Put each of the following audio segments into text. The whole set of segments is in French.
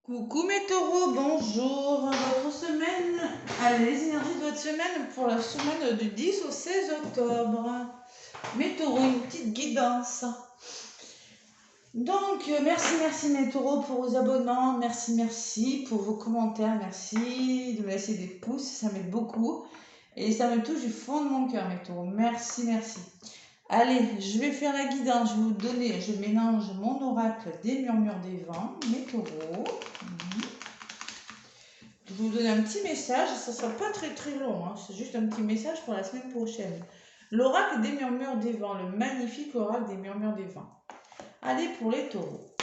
Coucou mes taureaux, bonjour. Votre semaine, allez, les énergies de votre semaine pour la semaine du 10 au 16 octobre. Mes taureaux, une petite guidance. Donc, merci mes taureaux pour vos abonnements, merci pour vos commentaires, merci de me laisser des pouces, ça m'aide beaucoup. Et ça me touche du fond de mon cœur mes taureaux, merci. Allez, je vais faire la guidance, je mélange mon oracle des murmures des vents, mes taureaux. Je vais vous donner un petit message, ça ne sera pas très long, hein. C'est juste un petit message pour la semaine prochaine. L'oracle des murmures des vents, le magnifique oracle des murmures des vents. Allez pour les taureaux.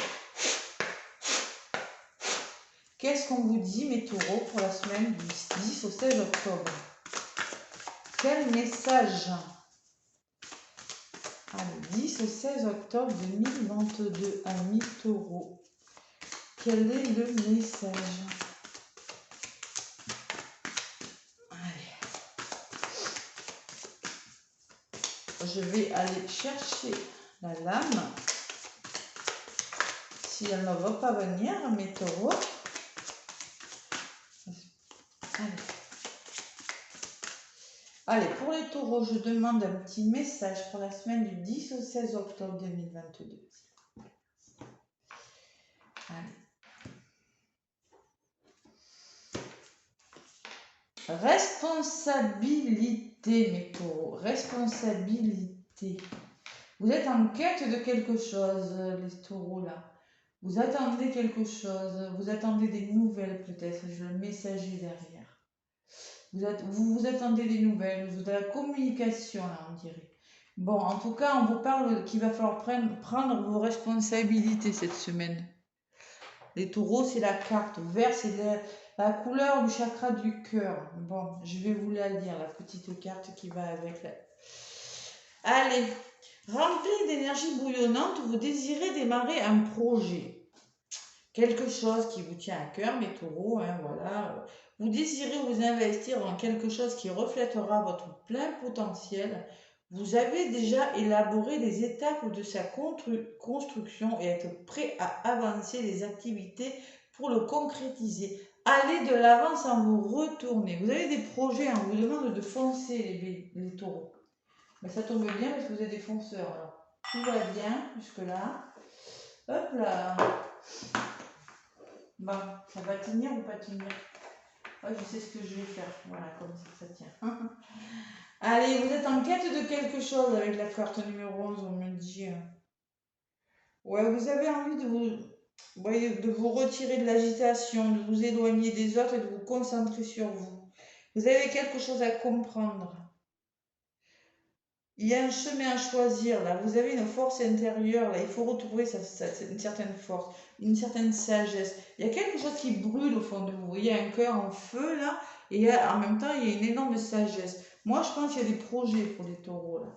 Qu'est-ce qu'on vous dit mes taureaux pour la semaine du 10 au 16 octobre? Quel message? Allez, 10 au 16 octobre 2022, amis taureaux. Quel est le message? Je vais aller chercher la lame. Si elle ne va pas venir, mes taureaux. Allez, pour les taureaux, je demande un petit message pour la semaine du 10 au 16 octobre 2022. Allez. Responsabilité, mes taureaux. Responsabilité. Vous êtes en quête de quelque chose, les taureaux, là. Vous attendez quelque chose. Vous attendez des nouvelles, peut-être. Je le messager derrière. Vous attendez des nouvelles. Vous avez la communication, là, on dirait. Bon, en tout cas, on vous parle qu'il va falloir prendre vos responsabilités cette semaine. Les taureaux, c'est la carte. Vert, c'est la couleur du chakra du cœur. Bon, je vais vous la lire, la petite carte qui va avec. Allez, rempli d'énergie bouillonnante, vous désirez démarrer un projet. Quelque chose qui vous tient à cœur, mes taureaux, hein, voilà. Vous désirez vous investir dans quelque chose qui reflètera votre plein potentiel. Vous avez déjà élaboré les étapes de sa construction et êtes prêt à avancer les activités pour le concrétiser. Allez de l'avant sans vous retourner. Vous avez des projets, on vous demande de foncer les taureaux. Mais ça tombe bien parce que vous êtes des fonceurs. Alors, tout va bien jusque-là. Hop là. Bon, ça va tenir ou pas tenir? Ouais, je sais ce que je vais faire. Voilà, comme ça tient. Allez, vous êtes en quête de quelque chose avec la carte numéro 11, on me dit. Ouais, vous avez envie de vous retirer de l'agitation, de vous éloigner des autres et de vous concentrer sur vous. Vous avez quelque chose à comprendre. Il y a un chemin à choisir là, vous avez une force intérieure là, il faut retrouver une certaine force, une certaine sagesse. Il y a quelque chose qui brûle au fond de vous, vous voyez un cœur en feu là, et en même temps il y a une énorme sagesse. Moi je pense qu'il y a des projets pour les taureaux là.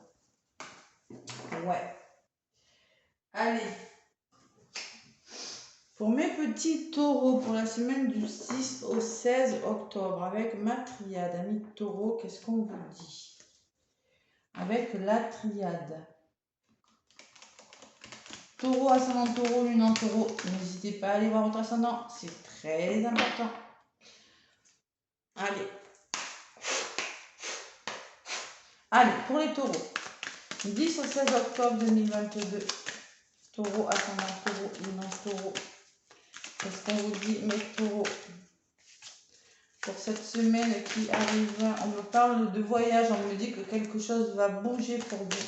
Ouais. Allez. Pour mes petits taureaux, pour la semaine du 6 au 16 octobre, avec ma triade, amis taureaux, qu'est-ce qu'on vous dit? Avec la triade. Taureau, ascendant taureau, lune en taureau. N'hésitez pas à aller voir votre ascendant, c'est très important. Allez. Allez, pour les taureaux. 10 au 16 octobre 2022. Taureau, ascendant taureau, lune en taureau. Qu'est-ce qu'on vous dit, mes taureaux? Pour cette semaine qui arrive, on me parle de voyage, on me dit que quelque chose va bouger pour vous.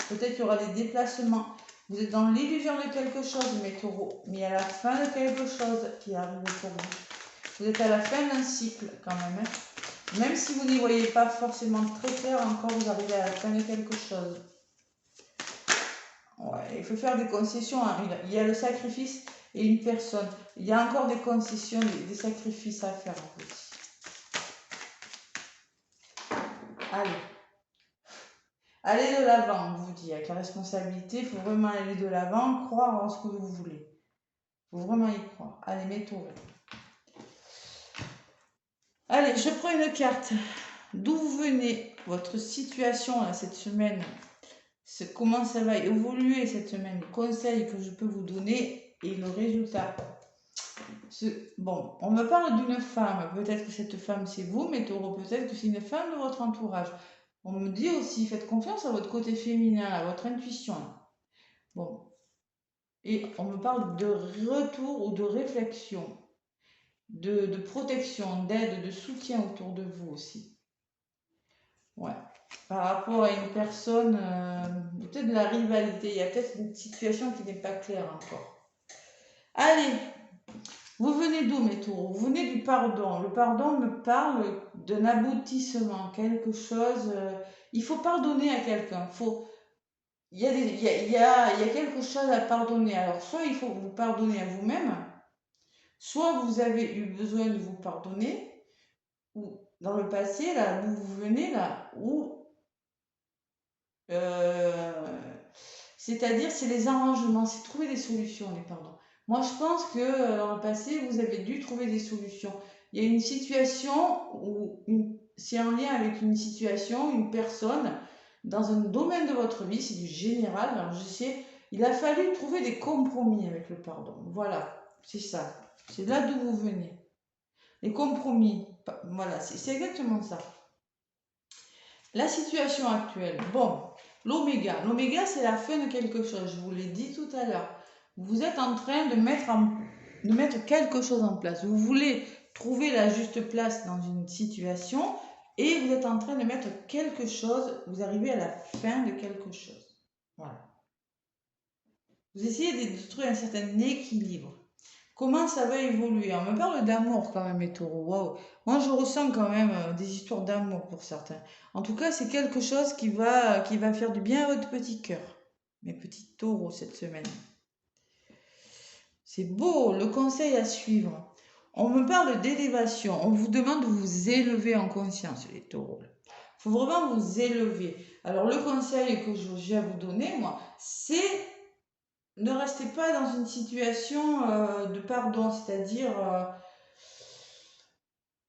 Peut-être qu'il y aura des déplacements. Vous êtes dans l'illusion de quelque chose, mes taureaux. Mais il y a la fin de quelque chose qui arrive pour vous. Vous êtes à la fin d'un cycle quand même. Même si vous n'y voyez pas forcément très clair encore, vous arrivez à la fin de quelque chose. Ouais, il faut faire des concessions. Hein. Il y a le sacrifice et une personne. Il y a encore des concessions, des sacrifices à faire en fait. Allez. Allez de l'avant, on vous dit, avec la responsabilité, il faut vraiment aller de l'avant, croire en ce que vous voulez. Il faut vraiment y croire. Allez, mes taureaux. Allez, je prends une carte. D'où vous venez, votre situation là, cette semaine, comment ça va évoluer cette semaine, le conseil que je peux vous donner et le résultat. Bon, on me parle d'une femme. Peut-être que cette femme, c'est vous, mes taureaux. Peut-être que c'est une femme de votre entourage. On me dit aussi, faites confiance à votre côté féminin, à votre intuition. Bon. Et on me parle de retour ou de réflexion, de protection, d'aide, de soutien autour de vous aussi. Ouais. Par rapport à une personne, peut-être de la rivalité. Il y a peut-être une situation qui n'est pas claire encore. Allez, vous venez d'où, mes taureaux? Vous venez du pardon. Le pardon me parle d'un aboutissement, quelque chose. Il faut pardonner à quelqu'un. Il y a quelque chose à pardonner. Alors, soit il faut vous pardonner à vous-même, soit vous avez eu besoin de vous pardonner, ou dans le passé, là, où vous venez, là, où. C'est-à-dire, c'est les arrangements, c'est trouver des solutions, les pardons. Moi, je pense que dans le passé, vous avez dû trouver des solutions. Il y a une situation où c'est en lien avec une situation, une personne, dans un domaine de votre vie, c'est du général. Alors, je sais, il a fallu trouver des compromis avec le pardon. Voilà, c'est ça. C'est là d'où vous venez. Les compromis, voilà, c'est exactement ça. La situation actuelle, bon, l'oméga. L'oméga, c'est la fin de quelque chose, je vous l'ai dit tout à l'heure. Vous êtes en train de mettre quelque chose en place. Vous voulez trouver la juste place dans une situation et vous êtes en train de mettre quelque chose, vous arrivez à la fin de quelque chose. Voilà. Vous essayez de trouver un certain équilibre. Comment ça va évoluer? On me parle d'amour quand même, les taureaux. Waouh. Moi, je ressens quand même des histoires d'amour pour certains. En tout cas, c'est quelque chose qui va faire du bien à votre petit cœur. Mes petits taureaux cette semaine. C'est beau, le conseil à suivre. On me parle d'élévation. On vous demande de vous élever en conscience, les taureaux. Il faut vraiment vous élever. Alors, le conseil que j'ai à vous donner, moi, c'est ne restez pas dans une situation de pardon, c'est-à-dire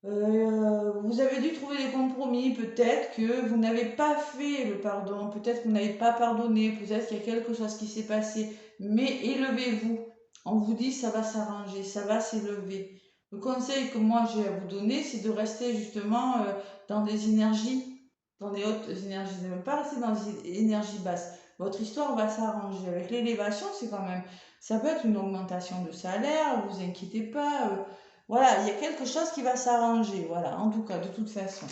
vous avez dû trouver des compromis, peut-être que vous n'avez pas fait le pardon, peut-être que vous n'avez pas pardonné, peut-être qu'il y a quelque chose qui s'est passé, mais élevez-vous. On vous dit ça va s'arranger, ça va s'élever. Le conseil que moi j'ai à vous donner, c'est de rester justement dans des énergies, dans des hautes énergies, ne pas rester dans des énergies basses. Votre histoire va s'arranger. Avec l'élévation, c'est quand même, ça peut être une augmentation de salaire, vous inquiétez pas. Voilà, il y a quelque chose qui va s'arranger, voilà, en tout cas, de toute façon.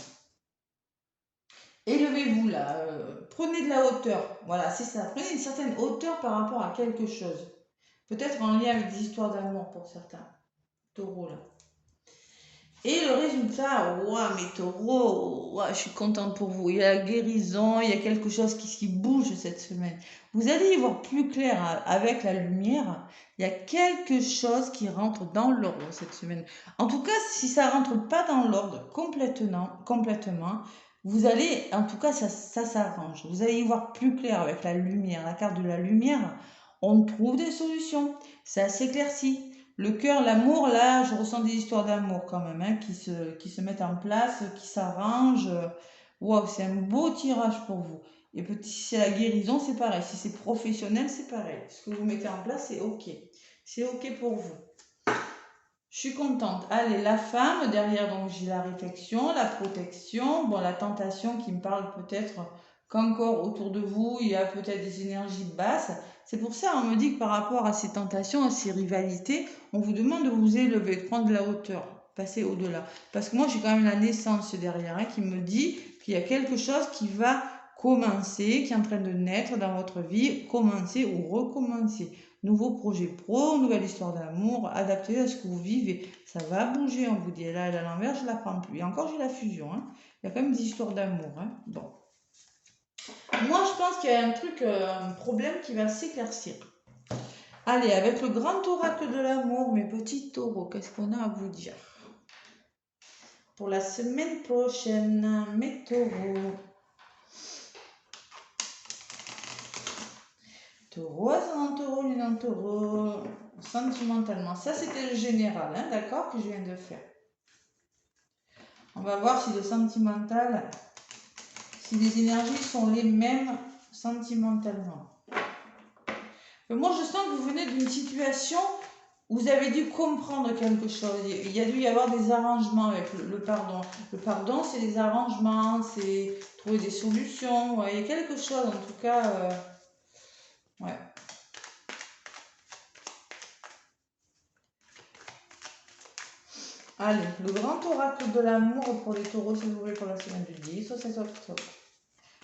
Élevez-vous là, prenez de la hauteur, voilà, c'est ça, prenez une certaine hauteur par rapport à quelque chose. Peut-être en lien avec des histoires d'amour pour certains taureaux là. Et le résultat, ouah, mes taureaux, ouah, je suis contente pour vous. Il y a la guérison, il y a quelque chose qui bouge cette semaine. Vous allez y voir plus clair avec la lumière. Il y a quelque chose qui rentre dans l'ordre cette semaine. En tout cas, si ça rentre pas dans l'ordre complètement, vous allez, en tout cas, ça s'arrange. Vous allez y voir plus clair avec la lumière, la carte de la lumière. On trouve des solutions, ça s'éclaircit. Le cœur, l'amour, là, je ressens des histoires d'amour quand même, hein, qui se mettent en place, qui s'arrangent. Waouh, c'est un beau tirage pour vous. Et si c'est la guérison, c'est pareil. Si c'est professionnel, c'est pareil. Ce que vous mettez en place, c'est OK. C'est OK pour vous. Je suis contente. Allez, la femme, derrière, donc j'ai la réflexion, la protection, bon, la tentation qui me parle peut-être qu'encore autour de vous, il y a peut-être des énergies basses. C'est pour ça, on me dit que par rapport à ces tentations, à ces rivalités, on vous demande de vous élever, de prendre de la hauteur, passer au-delà. Parce que moi, j'ai quand même la naissance derrière, hein, qui me dit qu'il y a quelque chose qui va commencer, qui est en train de naître dans votre vie, commencer ou recommencer. Nouveau projet pro, nouvelle histoire d'amour, adapté à ce que vous vivez. Ça va bouger, on vous dit. Là, elle est à l'envers, je ne la prends plus. Et encore, j'ai la fusion. Hein. Il y a quand même des histoires d'amour. Hein. Bon. Moi, je pense qu'il y a un truc, un problème qui va s'éclaircir. Allez, avec le grand oracle de l'amour, mes petits taureaux, qu'est-ce qu'on a à vous dire? Pour la semaine prochaine, mes taureaux. Taureau, ascendant taureau, lunan taureau, sentimentalement. Ça, c'était le général, hein, d'accord, que je viens de faire. On va voir si le sentimental, si les énergies sont les mêmes sentimentalement. Moi, je sens que vous venez d'une situation Vous avez dû comprendre quelque chose. Il y a dû y avoir des arrangements avec le pardon. Le pardon, c'est des arrangements, c'est trouver des solutions. Vous voyez, quelque chose, en tout cas. Ouais. Allez, le grand oracle de l'amour pour les taureaux, s'il vous plaît, pour la semaine du 10 au 16 octobre.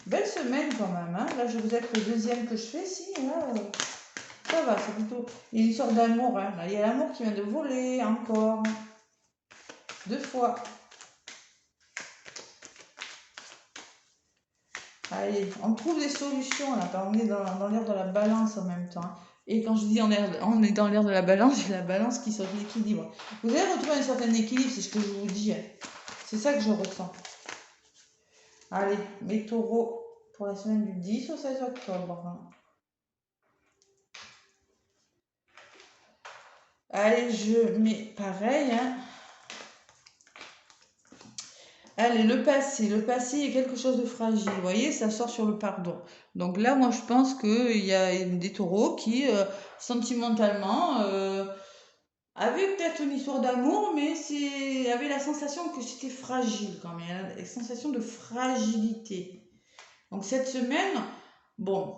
Belle semaine quand même, hein. Là, je vous êtes le deuxième que je fais, si, là, ça va, c'est plutôt... Il y a une sorte d'amour, hein. Là, il y a l'amour qui vient de voler, encore. 2 fois. Allez, on trouve des solutions, là, quand on est dans l'air de la balance en même temps. Et quand je dis on est dans l'air de la balance, j'ai la balance qui sort de l'équilibre. Vous allez retrouver un certain équilibre, c'est ce que je vous dis. Hein. C'est ça que je ressens. Allez, mes taureaux pour la semaine du 10 au 16 octobre. Allez, je mets pareil. Hein. Allez, le passé. Le passé est quelque chose de fragile. Vous voyez, ça sort sur le pardon. Donc là, moi, je pense qu'il y a des taureaux qui, sentimentalement, avaient peut-être une histoire d'amour, mais avaient la sensation que c'était fragile quand même. La sensation de fragilité. Donc cette semaine, bon,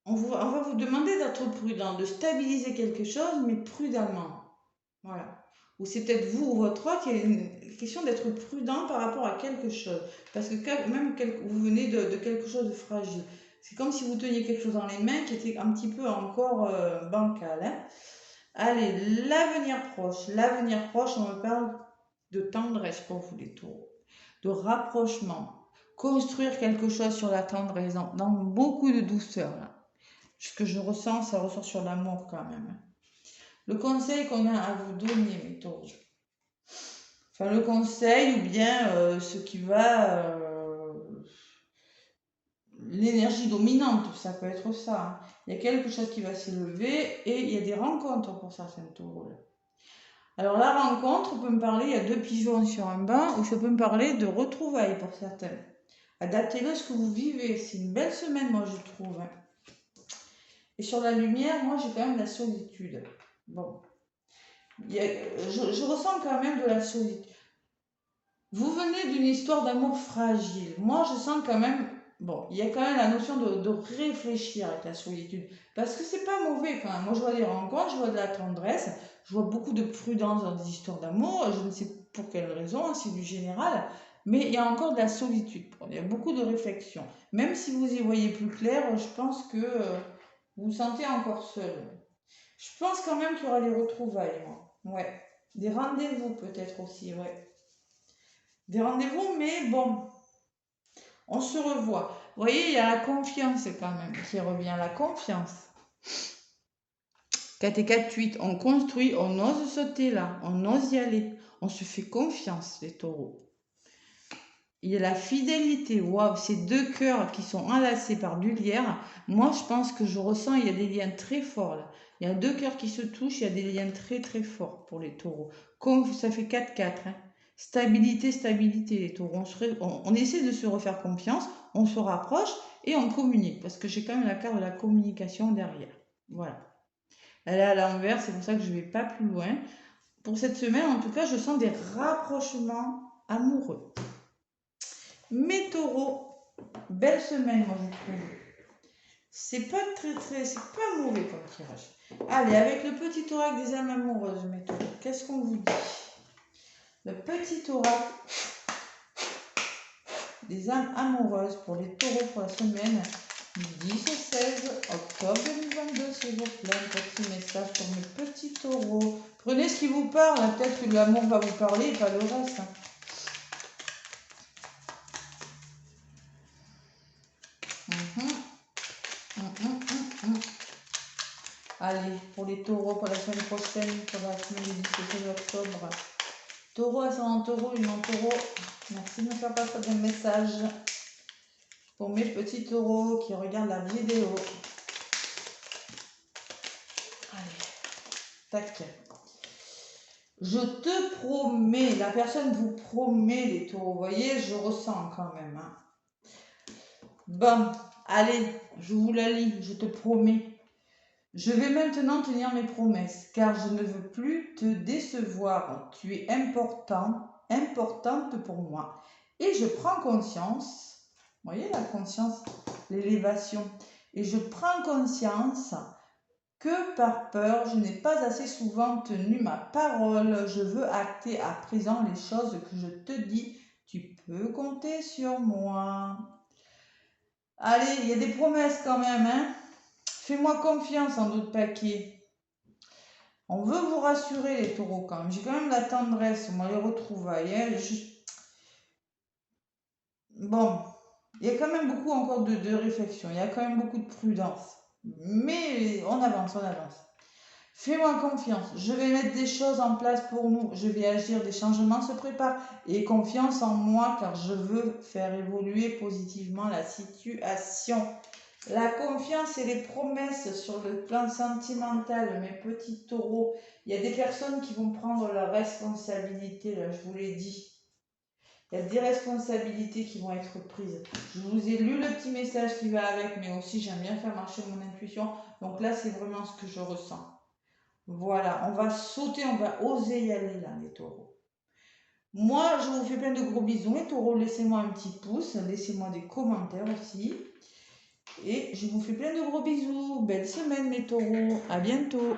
on va vous demander d'être prudent, de stabiliser quelque chose, mais prudemment. Voilà. Ou c'est peut-être vous ou votre roi qui a une question d'être prudent par rapport à quelque chose. Parce que même vous venez de quelque chose de fragile. C'est comme si vous teniez quelque chose dans les mains qui était un petit peu encore bancal. Hein. Allez, l'avenir proche. L'avenir proche, on me parle de tendresse pour vous les taureaux. De rapprochement. Construire quelque chose sur la tendresse, dans beaucoup de douceur. Là. Ce que je ressens, ça ressort sur l'amour quand même. Le conseil qu'on a à vous donner, mes taureaux. Enfin, le conseil ou bien ce qui va... l'énergie dominante, ça peut être ça. Hein. Il y a quelque chose qui va s'élever et il y a des rencontres pour certains taureaux. Là. Alors la rencontre peut me parler, il y a 2 pigeons sur un banc, ou ça peut me parler de retrouvailles pour certains. Adaptez-le à ce que vous vivez. C'est une belle semaine, moi, je trouve. Hein. Et sur la lumière, moi, j'ai quand même la solitude. Bon. Je ressens quand même de la solitude. Vous venez d'une histoire d'amour fragile. Moi, je sens quand même... Bon, il y a quand même la notion de réfléchir avec la solitude. Parce que c'est pas mauvais quand même. Moi, je vois des rencontres, je vois de la tendresse, je vois beaucoup de prudence dans des histoires d'amour. Je ne sais pour quelle raison, hein, c'est du général. Mais il y a encore de la solitude. Il y a beaucoup de réflexion. Même si vous y voyez plus clair, je pense que vous vous sentez encore seul. Je pense quand même qu'il y aura des retrouvailles, moi. Ouais. Des rendez-vous peut-être aussi, ouais. Des rendez-vous, mais bon, on se revoit. Vous voyez, il y a la confiance quand même qui revient, la confiance. 4 et 4, 8, on construit, on ose sauter là, on ose y aller, on se fait confiance, les taureaux. Il y a la fidélité, waouh, ces 2 cœurs qui sont enlacés par du lierre. Moi, je pense que je ressens, il y a des liens très forts là. Il y a 2 cœurs qui se touchent, il y a des liens très très forts pour les taureaux. Comme ça fait 4, 4, hein. Stabilité, stabilité, les taureaux. On essaie de se refaire confiance, on se rapproche et on communique. Parce que j'ai quand même la carte de la communication derrière. Voilà. Elle est à l'envers, c'est pour ça que je ne vais pas plus loin. Pour cette semaine, en tout cas, je sens des rapprochements amoureux. Mes taureaux, belle semaine, moi je trouve. C'est pas c'est pas mauvais comme tirage. Allez, avec le petit oracle des âmes amoureuses, mes taureaux, qu'est-ce qu'on vous dit? Le petit oracle des âmes amoureuses pour les taureaux pour la semaine du 10 au 16 octobre 2022, s'il vous plaît. Un petit message pour mes petits taureaux. Prenez ce qui vous parle, peut-être que l'amour va vous parler et pas le reste. Allez, pour les taureaux pour la semaine prochaine, pour la semaine du 10 au 16 octobre. Taureau, ascendant taureau, une en taureau. Merci de me faire passer des messages pour mes petits taureaux qui regardent la vidéo. Allez, tac. Je te promets, la personne vous promet les taureaux, vous voyez, je ressens quand même. Hein. Bon, allez, je vous la lis, je te promets. Je vais maintenant tenir mes promesses, car je ne veux plus te décevoir. Tu es importante pour moi. Et je prends conscience, vous voyez la conscience, l'élévation, et je prends conscience que par peur, je n'ai pas assez souvent tenu ma parole. Je veux acter à présent les choses que je te dis. Tu peux compter sur moi. Allez, il y a des promesses quand même, hein. Fais-moi confiance en d'autres paquets. On veut vous rassurer les taureaux quand même. J'ai quand même la tendresse, moi les retrouvailles. Hein. Bon, il y a quand même beaucoup encore de réflexion. Il y a quand même beaucoup de prudence. Mais on avance, on avance. Fais-moi confiance. Je vais mettre des choses en place pour nous. Je vais agir, des changements se préparent. Et confiance en moi car je veux faire évoluer positivement la situation. La confiance et les promesses sur le plan sentimental, mes petits taureaux. Il y a des personnes qui vont prendre leurs responsabilités, là, je vous l'ai dit. Il y a des responsabilités qui vont être prises. Je vous ai lu le petit message qui va avec, mais aussi j'aime bien faire marcher mon intuition. Donc là, c'est vraiment ce que je ressens. Voilà, on va sauter, on va oser y aller là, les taureaux. Moi, je vous fais plein de gros bisous, les taureaux. Laissez-moi un petit pouce, laissez-moi des commentaires aussi. Et je vous fais plein de gros bisous. Belle semaine, mes taureaux. À bientôt.